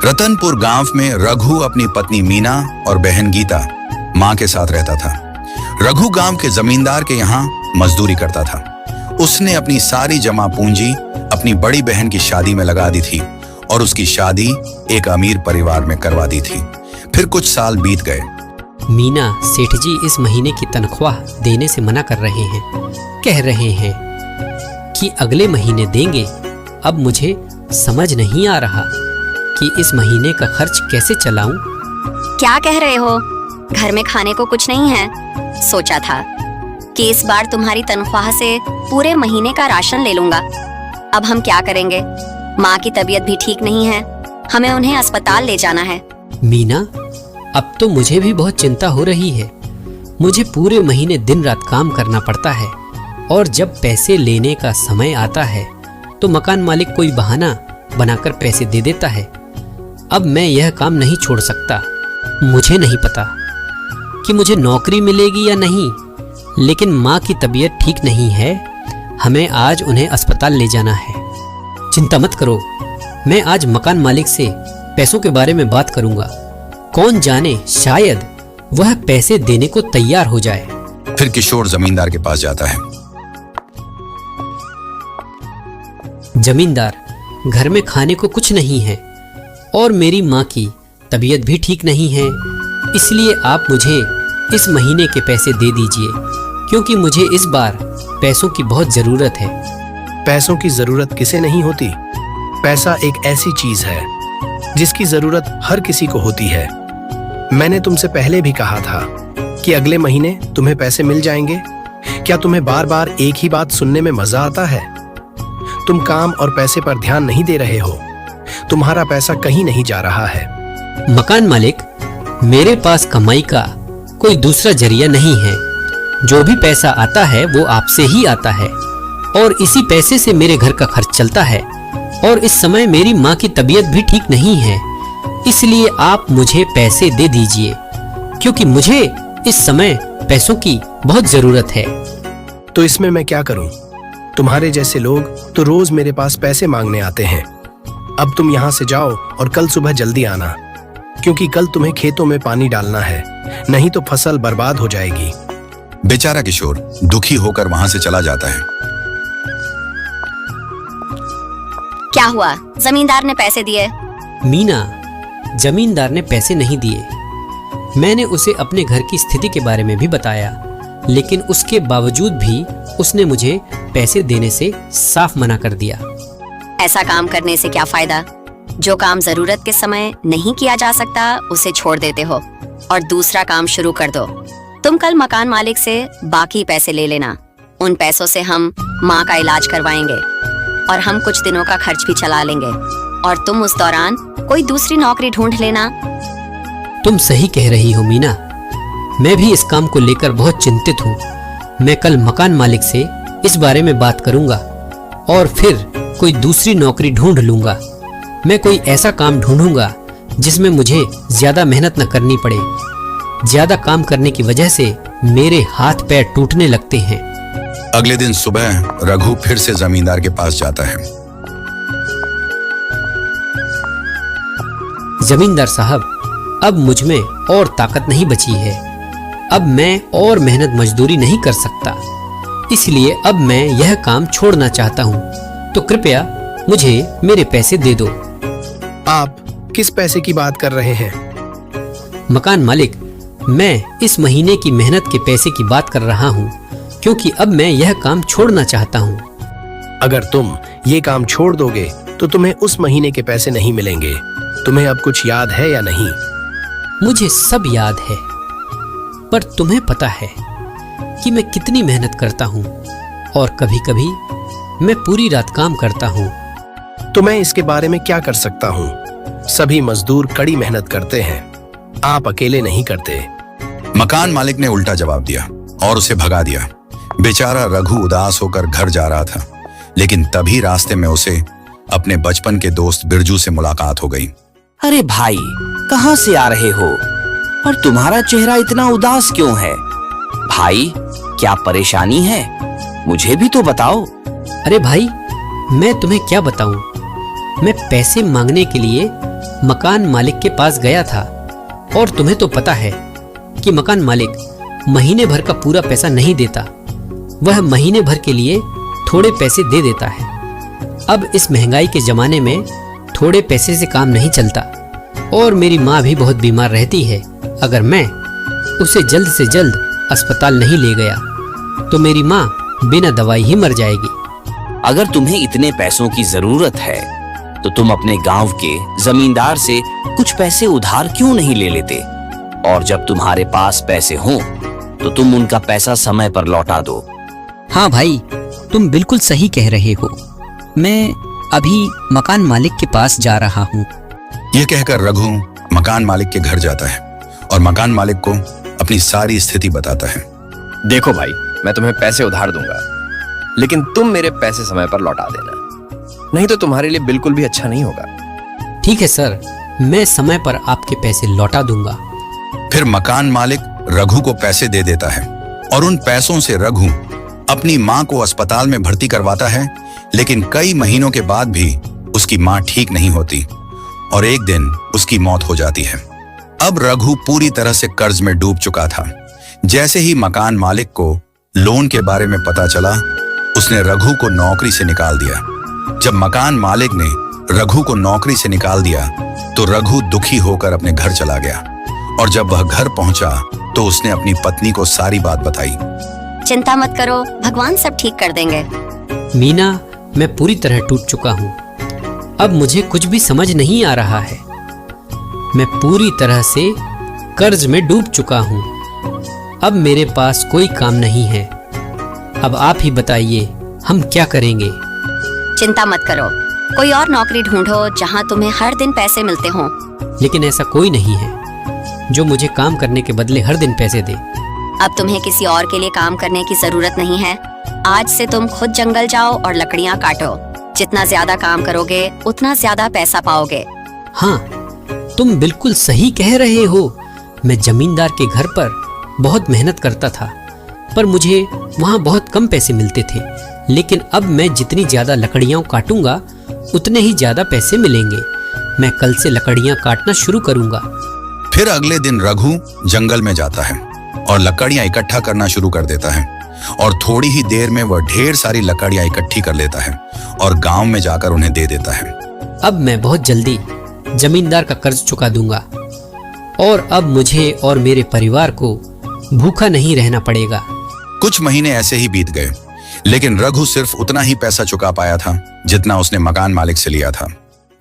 रतनपुर गांव में रघु अपनी पत्नी मीना और बहन गीता मां के साथ रहता था। रघु गांव के जमींदार के यहाँ मजदूरी करता था। उसने अपनी सारी जमा पूंजी अपनी बड़ी बहन की शादी में लगा दी थी और उसकी शादी एक अमीर परिवार में करवा दी थी। फिर कुछ साल बीत गए। मीना, सेठ जी इस महीने की तनख्वाह देने से मना कर रहे हैं। कह रहे हैं कि अगले महीने देंगे। अब मुझे समझ नहीं आ रहा कि इस महीने का खर्च कैसे चलाऊं। क्या कह रहे हो? घर में खाने को कुछ नहीं है? सोचा था कि इस बार तुम्हारी तनख्वाह से पूरे महीने का राशन ले लूंगा। अब हम क्या करेंगे? माँ की तबीयत भी ठीक नहीं है, हमें उन्हें अस्पताल ले जाना है। मीना, अब तो मुझे भी बहुत चिंता हो रही है। मुझे पूरे महीने दिन रात काम करना पड़ता है और जब पैसे लेने का समय आता है तो मकान मालिक कोई बहाना बनाकर पैसे दे देता है। अब मैं यह काम नहीं छोड़ सकता। मुझे नहीं पता कि मुझे नौकरी मिलेगी या नहीं, लेकिन माँ की तबीयत ठीक नहीं है। हमें आज उन्हें अस्पताल ले जाना है। चिंता मत करो, मैं आज मकान मालिक से पैसों के बारे में बात करूंगा। कौन जाने, शायद वह पैसे देने को तैयार हो जाए। फिर किशोर जमींदार के पास जाता है। जमींदार, घर में खाने को कुछ नहीं है और मेरी माँ की तबीयत भी ठीक नहीं है, इसलिए आप मुझे इस महीने के पैसे दे दीजिए, क्योंकि मुझे इस बार पैसों की बहुत जरूरत है। पैसों की जरूरत किसे नहीं होती? पैसा एक ऐसी चीज है जिसकी जरूरत हर किसी को होती है। मैंने तुमसे पहले भी कहा था कि अगले महीने तुम्हें पैसे मिल जाएंगे। क्या तुम्हें बार बार एक ही बात सुनने में मजा आता है? तुम काम और पैसे पर ध्यान नहीं दे रहे हो। तुम्हारा पैसा कहीं नहीं जा रहा है। मकान मालिक, मेरे पास कमाई का कोई दूसरा जरिया नहीं है। जो भी पैसा आता है वो आपसे ही आता है और इसी पैसे से मेरे घर का खर्च चलता है। और इस समय मेरी माँ की तबीयत भी ठीक नहीं है, इसलिए आप मुझे पैसे दे दीजिए, क्योंकि मुझे इस समय पैसों की बहुत जरूरत है। तो इसमें मैं क्या करूं? तुम्हारे जैसे लोग तो रोज मेरे पास पैसे मांगने आते हैं। अब तुम यहाँ से जाओ और कल सुबह जल्दी आना, क्योंकि कल तुम्हें खेतों में पानी डालना है, नहीं तो फसल बर्बाद हो जाएगी। बेचारा किशोर दुखी होकर वहां से चला जाता है। क्या हुआ? जमींदार ने पैसे दिए? मीना, जमींदार ने पैसे नहीं दिए। मैंने उसे अपने घर की स्थिति के बारे में भी बताया, लेकिन उसके बावजूद भी उसने मुझे पैसे देने से साफ मना कर दिया। ऐसा काम करने से क्या फायदा? जो काम जरूरत के समय नहीं किया जा सकता उसे छोड़ देते हो और दूसरा काम शुरू कर दो। तुम कल मकान मालिक से बाकी पैसे ले लेना। उन पैसों से हम माँ का इलाज करवाएंगे और हम कुछ दिनों का खर्च भी चला लेंगे, और तुम उस दौरान कोई दूसरी नौकरी ढूंढ लेना। तुम सही कह रही हो मीना, मैं भी इस काम को लेकर बहुत चिंतित हूँ। मैं कल मकान मालिक से इस बारे में बात करूंगा और फिर कोई दूसरी नौकरी ढूंढ लूंगा। मैं कोई ऐसा काम ढूंढूंगा जिसमें मुझे ज्यादा मेहनत न करनी पड़े। ज्यादा काम करने की वजह से मेरे हाथ पैर टूटने लगते हैं। अगले दिन सुबह रघु फिर से जमींदार के पास जाता है। जमींदार साहब, अब मुझ में और ताकत नहीं बची है। अब मैं और मेहनत मजदूरी नहीं कर सकता, इसलिए अब मैं यह काम छोड़ना चाहता हूँ। तो कृपया मुझे मेरे पैसे दे दो। आप किस पैसे की बात कर रहे हैं? मकान मालिक, मैं इस महीने की मेहनत के पैसे की बात कर रहा हूँ, क्योंकि अब मैं यह काम छोड़ना चाहता हूँ। अगर तुम ये काम छोड़ दोगे तो तुम्हें उस महीने के पैसे नहीं मिलेंगे। तुम्हें अब कुछ याद है या नहीं? मुझे सब याद है, पर तुम्हें पता है कि मैं कितनी मेहनत करता हूँ और कभी-कभी मैं पूरी रात काम करता हूँ। तो मैं इसके बारे में क्या कर सकता हूँ? सभी मजदूर कड़ी मेहनत करते हैं, आप अकेले नहीं करते। मकान मालिक ने उल्टा जवाब दिया और उसे भगा दिया। बेचारा रघु उदास होकर घर जा रहा था, लेकिन तभी रास्ते में उसे अपने बचपन के दोस्त बिरजू से मुलाकात हो गई। अरे भाई, कहाँ से आ रहे हो और तुम्हारा चेहरा इतना उदास क्यों है? भाई, क्या परेशानी है? मुझे भी तो बताओ। अरे भाई, मैं तुम्हें क्या बताऊं? मैं पैसे मांगने के लिए मकान मालिक के पास गया था, और तुम्हें तो पता है कि मकान मालिक महीने भर का पूरा पैसा नहीं देता। वह महीने भर के लिए थोड़े पैसे दे देता है। अब इस महंगाई के जमाने में थोड़े पैसे से काम नहीं चलता, और मेरी माँ भी बहुत बीमार रहती है। अगर मैं उसे जल्द से जल्द अस्पताल नहीं ले गया तो मेरी माँ बिना दवाई ही मर जाएगी। अगर तुम्हें इतने पैसों की जरूरत है तो तुम अपने गांव के जमींदार से कुछ पैसे उधार क्यों नहीं ले लेते? और जब तुम्हारे पास पैसे हों तो तुम उनका पैसा समय पर लौटा दो। हाँ भाई, तुम बिल्कुल सही कह रहे हो। मैं अभी मकान मालिक के पास जा रहा हूँ। यह कहकर रघु मकान मालिक के घर जाता है और मकान मालिक को अपनी सारी स्थिति बताता है। देखो भाई, मैं तुम्हें पैसे उधार दूंगा, लेकिन तुम मेरे पैसे समय पर लौटा देना, नहीं तो तुम्हारे लिए बिल्कुल भी अच्छा नहीं होगा। ठीक है सर, मैं समय पर आपके पैसे लौटा दूंगा। फिर मकान मालिक रघु को पैसे दे देता है और उन पैसों से रघु अपनी मां को अस्पताल में भर्ती करवाता है। लेकिन कई महीनों के बाद भी उसकी मां ठीक नहीं होती और एक दिन उसकी मौत हो जाती है। अब रघु पूरी तरह से कर्ज में डूब चुका था। जैसे ही मकान मालिक को लोन के बारे में पता चला, उसने रघु को नौकरी से निकाल दिया। जब मकान मालिक ने रघु को नौकरी से निकाल दिया तो रघु दुखी होकर अपने घर चला गया, और जब वह घर पहुंचा तो उसने अपनी पत्नी को सारी बात बताई। चिंता मत करो, भगवान सब ठीक कर देंगे। मीना, मैं पूरी तरह टूट चुका हूँ। अब मुझे कुछ भी समझ नहीं आ रहा है। मैं पूरी तरह से कर्ज में डूब चुका हूँ। अब मेरे पास कोई काम नहीं है। अब आप ही बताइए, हम क्या करेंगे? चिंता मत करो, कोई और नौकरी ढूंढो जहाँ तुम्हें हर दिन पैसे मिलते हों। लेकिन ऐसा कोई नहीं है जो मुझे काम करने के बदले हर दिन पैसे दे। अब तुम्हें किसी और के लिए काम करने की जरूरत नहीं है। आज से तुम खुद जंगल जाओ और लकड़ियाँ काटो। जितना ज्यादा काम करोगे उतना ज्यादा पैसा पाओगे। हाँ, तुम बिल्कुल सही कह रहे हो। मैं जमींदार के घर पर बहुत मेहनत करता था, पर मुझे वहाँ बहुत कम पैसे मिलते थे। लेकिन अब मैं जितनी ज्यादा लकड़ियाँ काटूंगा उतने ही ज्यादा पैसे मिलेंगे। मैं कल से लकड़ियाँ काटना शुरू करूंगा। फिर अगले दिन रघु जंगल में जाता है और लकड़ियां इकट्ठा करना शुरू कर देता है, और थोड़ी ही देर में वह ढेर सारी लकड़ियां इकट्ठी कर लेता है और गांव में जाकर उन्हें दे देता है। अब मैं बहुत जल्दी जमींदार का कर्ज चुका दूंगा, और अब मुझे और मेरे परिवार को भूखा नहीं रहना पड़ेगा। कुछ महीने ऐसे ही बीत गए, लेकिन रघु सिर्फ उतना ही पैसा चुका पाया था जितना उसने मकान मालिक से लिया था।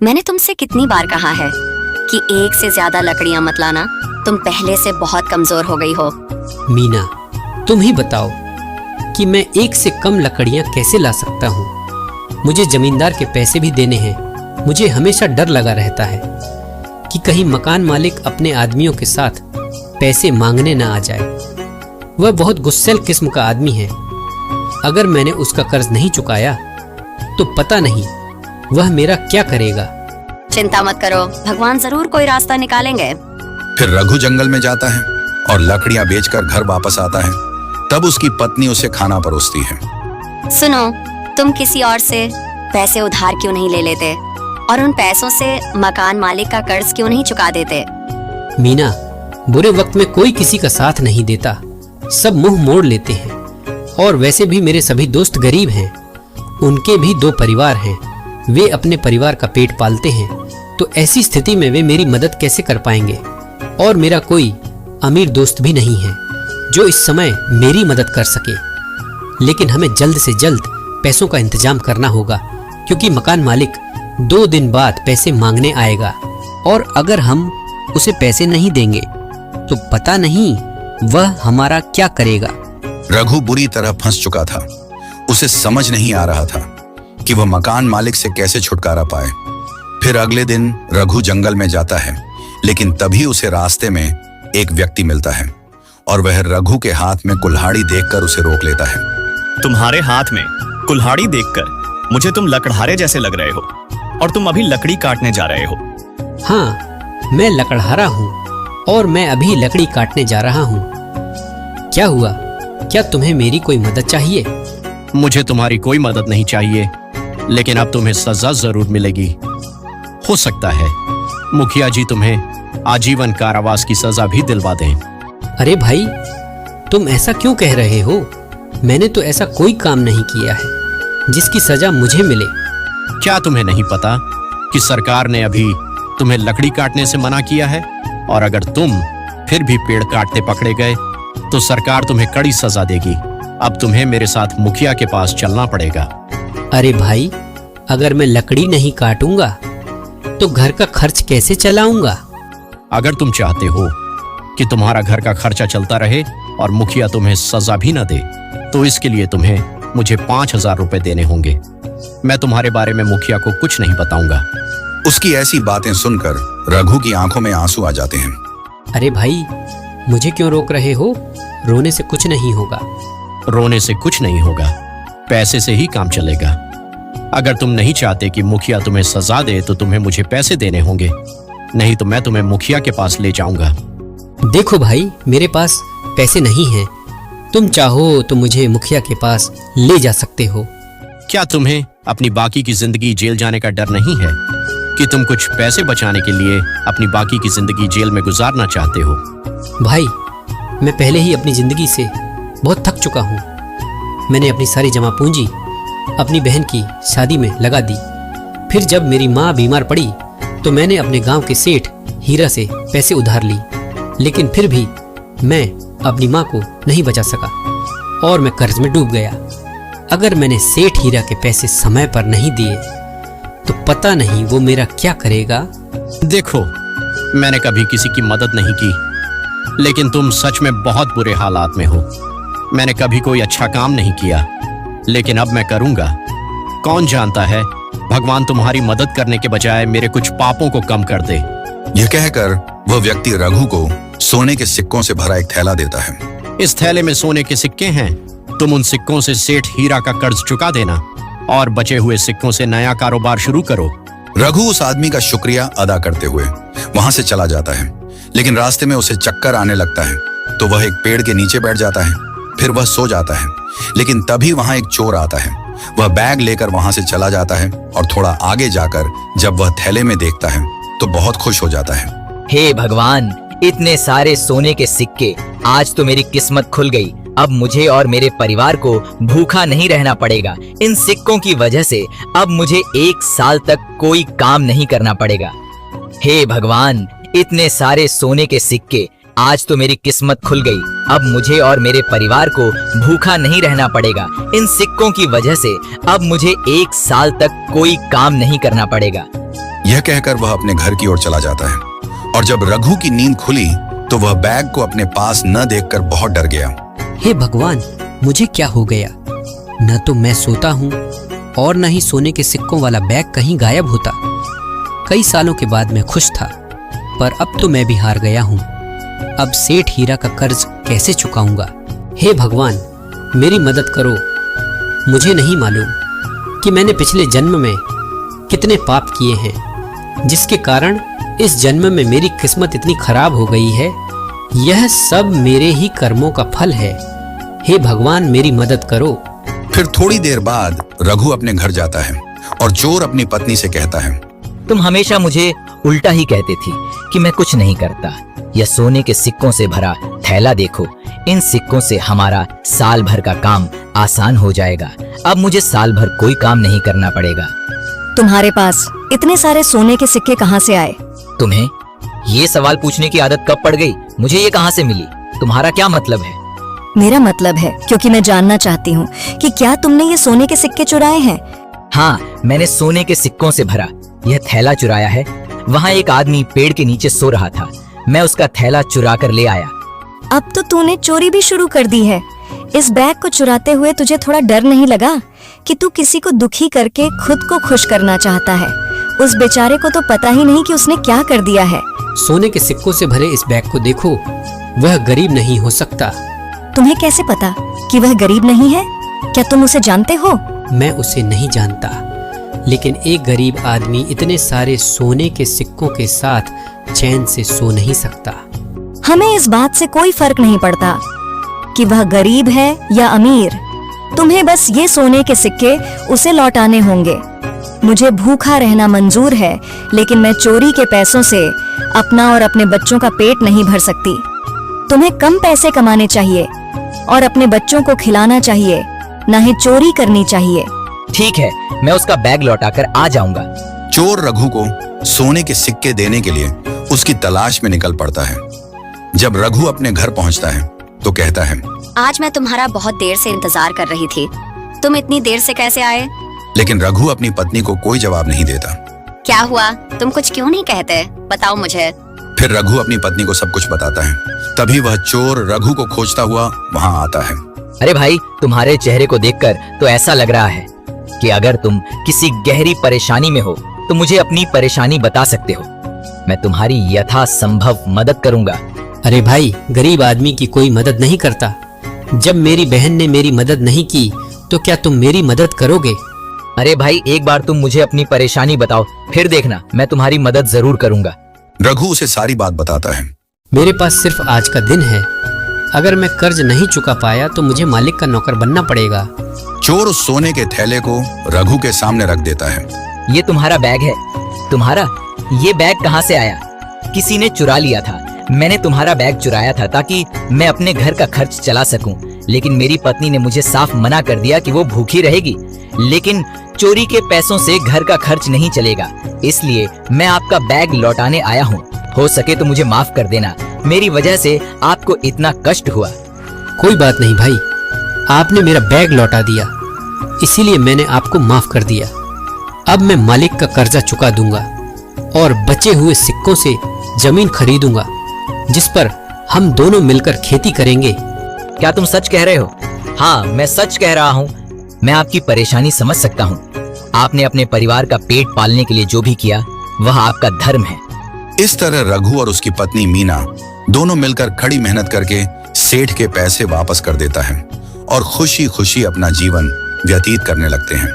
मैंने तुमसे कितनी बार कहा है कि एक से ज्यादा लकड़ियाँ मत लाना। तुम पहले से बहुत कमजोर हो गई हो। मीना, तुम ही बताओ कि मैं एक से कम लकड़ियाँ कैसे ला सकता हूँ? मुझे जमींदार के पैसे भी देने हैं। मुझे हमेशा डर लगा रहता है कि कहीं मकान मालिक अपने आदमियों के साथ पैसे मांगने न आ जाए। वह बहुत गुस्सैल किस्म का आदमी है। अगर मैंने उसका कर्ज नहीं चुकाया तो पता नहीं वह मेरा क्या करेगा। चिंता मत करो, भगवान जरूर कोई रास्ता निकालेंगे। फिर रघु जंगल में जाता है और लकड़ियां बेचकर घर वापस आता है। तब उसकी पत्नी उसे खाना परोसती है। सुनो, तुम किसी और से पैसे उधार क्यों नहीं ले लेते और उन पैसों से मकान मालिक का कर्ज क्यों नहीं चुका देते? मीना, बुरे वक्त में कोई किसी का साथ नहीं देता। सब मुंह मोड़ लेते हैं। और वैसे भी मेरे सभी दोस्त गरीब हैं। उनके भी 2 परिवार हैं। वे अपने परिवार का पेट पालते हैं, तो ऐसी स्थिति में वे मेरी मदद कैसे कर पाएंगे? और मेरा कोई अमीर दोस्त भी नहीं है जो इस समय मेरी मदद कर सके। लेकिन हमें जल्द से जल्द पैसों का इंतजाम करना होगा, क्योंकि मकान मालिक 2 दिन बाद पैसे मांगने आएगा। और अगर हम उसे पैसे नहीं देंगे तो पता नहीं वह हमारा क्या करेगा। रघु बुरी तरह फंस चुका था। उसे समझ नहीं आ रहा था कि वह मकान मालिक से कैसे छुटकारा पाए। फिर अगले दिन रघु जंगल में जाता है, लेकिन तभी उसे रास्ते में एक व्यक्ति मिलता है और वह रघु के हाथ में कुल्हाड़ी देखकर उसे रोक लेता है। तुम्हारे हाथ में कुल्हाड़ी देखकर मुझे तुम लकड़हारे जैसे लग रहे हो, और तुम अभी लकड़ी काटने जा रहे हो। हाँ, मैं लकड़हारा हूँ और मैं अभी लकड़ी काटने जा रहा हूँ। क्या हुआ? क्या तुम्हें मेरी कोई मदद चाहिए? मुझे तुम्हारी कोई मदद नहीं चाहिए। लेकिन अब तुम्हें सजा जरूर मिलेगी। हो सकता है मुखिया जी तुम्हें आजीवन कारावास की सजा भी दिलवा दें। अरे भाई, तुम ऐसा क्यों कह रहे हो? मैंने तो ऐसा कोई काम नहीं किया है जिसकी सजा मुझे मिले। क्या तुम्हें नहीं पता कि सरकार ने अभी तुम्हें लकड़ी काटने से मना किया है? और अगर तुम फिर भी पेड़ काटते पकड़े गए तो सरकार तुम्हें कड़ी सजा देगी। अब तुम्हें मेरे साथ मुखिया के पास चलना पड़ेगा। अरे भाई, अगर मैं लकड़ी नहीं काटूंगा तो घर का खर्च कैसे चलाऊंगा? अगर तुम चाहते हो कि तुम्हारा घर का खर्चा चलता रहे और मुखिया तुम्हें सजा भी न दे, तो इसके लिए तुम्हें मुझे 5,000 रुपए देने होंगे। मैं तुम्हारे बारे में मुखिया को कुछ नहीं बताऊंगा। उसकी ऐसी बातें सुनकर रघु की आंखों में आंसू आ जाते हैं। अरे भाई, मुझे क्यों रोक रहे हो? रोने से कुछ नहीं होगा। रोने से कुछ नहीं होगा, पैसे से ही काम चलेगा। अगर तुम नहीं चाहते कि मुखिया तुम्हें सजा दे तो तुम्हें मुझे पैसे देने होंगे, नहीं तो मैं तुम्हें मुखिया के पास ले जाऊंगा। देखो भाई, मेरे पास पैसे नहीं हैं। तुम चाहो तो मुझे मुखिया के पास ले जा सकते हो। क्या तुम्हें अपनी बाकी की जिंदगी जेल जाने का डर नहीं है कि तुम कुछ पैसे बचाने के लिए अपनी बाकी की जिंदगी जेल में गुजारना चाहते हो? भाई, मैं पहले ही अपनी जिंदगी से बहुत थक चुका हूँ। मैंने अपनी सारी जमा पूंजी अपनी बहन की शादी में लगा दी। फिर जब मेरी माँ बीमार पड़ी तो मैंने अपने गांव के सेठ हीरा से पैसे उधार ली, लेकिन फिर भी मैं अपनी माँ को नहीं बचा सका और मैं कर्ज में डूब गया। अगर मैंने सेठ हीरा के पैसे समय पर नहीं दिए तो पता नहीं वो मेरा क्या करेगा। देखो, मैंने कभी किसी की मदद नहीं की, लेकिन तुम सच में बहुत बुरे हालात में हो। मैंने कभी कोई अच्छा काम नहीं किया, लेकिन अब मैं करूंगा। कौन जानता है, भगवान तुम्हारी मदद करने के बजाय मेरे कुछ पापों को कम कर दे। यह कहकर वह व्यक्ति रघु को सोने के सिक्कों से भरा एक थैला देता है। इस थैले में सोने के सिक्के हैं। तुम उन सिक्कों से सेठ हीरा का कर्ज चुका देना और बचे हुए सिक्कों से नया कारोबार शुरू करो। रघु उस आदमी का शुक्रिया अदा करते हुए वहां से चला जाता है, लेकिन रास्ते में उसे चक्कर आने लगता है तो वह एक पेड़ के नीचे बैठ जाता है। फिर वह सो जाता है, लेकिन तभी वहां एक चोर आता है। वह बैग लेकर वहां से चला जाता है और थोड़ा आगे जाकर जब वह थैले में देखता है तो बहुत खुश हो जाता है। हे भगवान, इतने सारे सोने के सिक्के, आज तो मेरी किस्मत खुल गई। अब मुझे और मेरे परिवार को भूखा नहीं रहना पड़ेगा। इन सिक्कों की वजह से अब मुझे 1 साल तक कोई काम नहीं करना पड़ेगा। हे भगवान, इतने सारे सोने के सिक्के, आज तो मेरी किस्मत खुल गई। अब मुझे और मेरे परिवार को भूखा नहीं रहना पड़ेगा। इन सिक्कों की वजह से अब मुझे 1 साल तक कोई काम नहीं करना पड़ेगा। यह कहकर वह अपने घर की ओर चला जाता है और जब रघु की नींद खुली तो वह बैग को अपने पास न देखकर बहुत डर गया। हे भगवान, मुझे क्या हो गया? न तो मैं सोता हूँ और न ही सोने के सिक्कों वाला बैग कहीं गायब होता। कई सालों के बाद मैं खुश था, पर अब तो मैं भी हार गया हूँ। अब सेठ हीरा का कर्ज कैसे चुकाऊंगा? हे भगवान, मेरी मदद करो। मुझे नहीं मालूम कि मैंने पिछले जन्म में कितने पाप किए हैं, जिसके कारण इस जन्म में मेरी किस्मत इतनी खराब हो गई है। यह सब मेरे ही कर्मों का फल है। हे भगवान, मेरी मदद करो। फिर थोड़ी देर बाद रघु अपने घर जाता है और चोर अपनी पत्नी से कहता है, तुम हमेशा मुझे उल्टा ही कहते थी कि मैं कुछ नहीं करता। यह सोने के सिक्कों से भरा थैला देखो, इन सिक्कों से हमारा साल भर का काम आसान हो जाएगा। अब मुझे साल भर कोई काम नहीं करना पड़ेगा। तुम्हारे पास इतने सारे सोने के सिक्के कहाँ से आए? तुम्हें ये सवाल पूछने की आदत कब पड़ गई? मुझे ये कहाँ से मिली? तुम्हारा क्या मतलब है? मेरा मतलब है क्योंकि मैं जानना चाहती हूँ कि क्या तुमने ये सोने के सिक्के चुराए हैं? हाँ, मैंने सोने के सिक्कों से भरा यह थैला चुराया है। वहाँ एक आदमी पेड़ के नीचे सो रहा था, मैं उसका थैला चुरा कर ले आया। अब तो तूने चोरी भी शुरू कर दी है। इस बैग को चुराते हुए तुझे थोड़ा डर नहीं लगा कि तू किसी को दुखी करके खुद को खुश करना चाहता है? उस बेचारे को तो पता ही नहीं कि उसने क्या कर दिया है। सोने के सिक्कों से भरे इस बैग को देखो, वह गरीब नहीं हो सकता। तुम्हें कैसे पता कि वह गरीब नहीं है? क्या तुम उसे जानते हो? मैं उसे नहीं जानता, लेकिन एक गरीब आदमी इतने सारे सोने के सिक्कों के साथ चैन से सो नहीं सकता। हमें इस बात से कोई फर्क नहीं पड़ता कि वह गरीब है या अमीर। तुम्हें बस ये सोने के सिक्के उसे लौटाने होंगे। मुझे भूखा रहना मंजूर है, लेकिन मैं चोरी के पैसों से अपना और अपने बच्चों का पेट नहीं भर सकती। तुम्हें कम पैसे कमाने चाहिए और अपने बच्चों को खिलाना चाहिए, न ही चोरी करनी चाहिए। ठीक है, मैं उसका बैग लौटाकर आ जाऊंगा। चोर रघु को सोने के सिक्के देने के लिए उसकी तलाश में निकल पड़ता है। जब रघु अपने घर पहुंचता है तो कहता है, आज मैं तुम्हारा बहुत देर से इंतजार कर रही थी। तुम इतनी देर से कैसे आए? लेकिन रघु अपनी पत्नी को कोई जवाब नहीं देता। क्या हुआ? तुम कुछ क्यों नहीं कहते? बताओ मुझे। फिर रघु अपनी पत्नी को सब कुछ बताता है। तभी वह चोर रघु को खोजता हुआ वहां आता है। अरे भाई, तुम्हारे चेहरे को देखकर तो ऐसा लग रहा है कि अगर तुम किसी गहरी परेशानी में हो तो मुझे अपनी परेशानी बता सकते हो। मैं तुम्हारी यथासंभव मदद करूंगा। अरे भाई, गरीब आदमी की कोई मदद नहीं करता। जब मेरी बहन ने मेरी मदद नहीं की तो क्या तुम मेरी मदद करोगे? अरे भाई, एक बार तुम मुझे अपनी परेशानी बताओ, फिर देखना मैं तुम्हारी मदद जरूर करूंगा। रघु उसे सारी बात बताता है। मेरे पास सिर्फ आज का दिन है। अगर मैं कर्ज नहीं चुका पाया तो मुझे मालिक का नौकर बनना पड़ेगा। चोर उस सोने के थैले को रघु के सामने रख देता है। ये तुम्हारा बैग है। तुम्हारा ये बैग कहाँ से आया? किसी ने चुरा लिया था। मैंने तुम्हारा बैग चुराया था ताकि मैं अपने घर का खर्च चला सकूं, लेकिन मेरी पत्नी ने मुझे साफ मना कर दिया कि वो भूखी रहेगी। लेकिन चोरी के पैसों से घर का खर्च नहीं चलेगा, इसलिए मैं आपका बैग लौटाने आया हूँ। हो सके तो मुझे माफ कर देना, मेरी वजह से आपको इतना कष्ट हुआ। कोई बात नहीं भाई, आपने मेरा बैग लौटा दिया, इसीलिए मैंने आपको माफ कर दिया। अब मैं मालिक का कर्जा चुका दूंगा और बचे हुए सिक्कों से जमीन खरीदूंगा, जिस पर हम दोनों मिलकर खेती करेंगे। क्या तुम सच कह रहे हो? हाँ, मैं सच कह रहा हूँ। मैं आपकी परेशानी समझ सकता हूँ। आपने अपने परिवार का पेट पालने के लिए जो भी किया वह आपका धर्म है। इस तरह रघु और उसकी पत्नी मीना दोनों मिलकर कड़ी मेहनत करके सेठ के पैसे वापस कर देता है और खुशी खुशी अपना जीवन व्यतीत करने लगते हैं।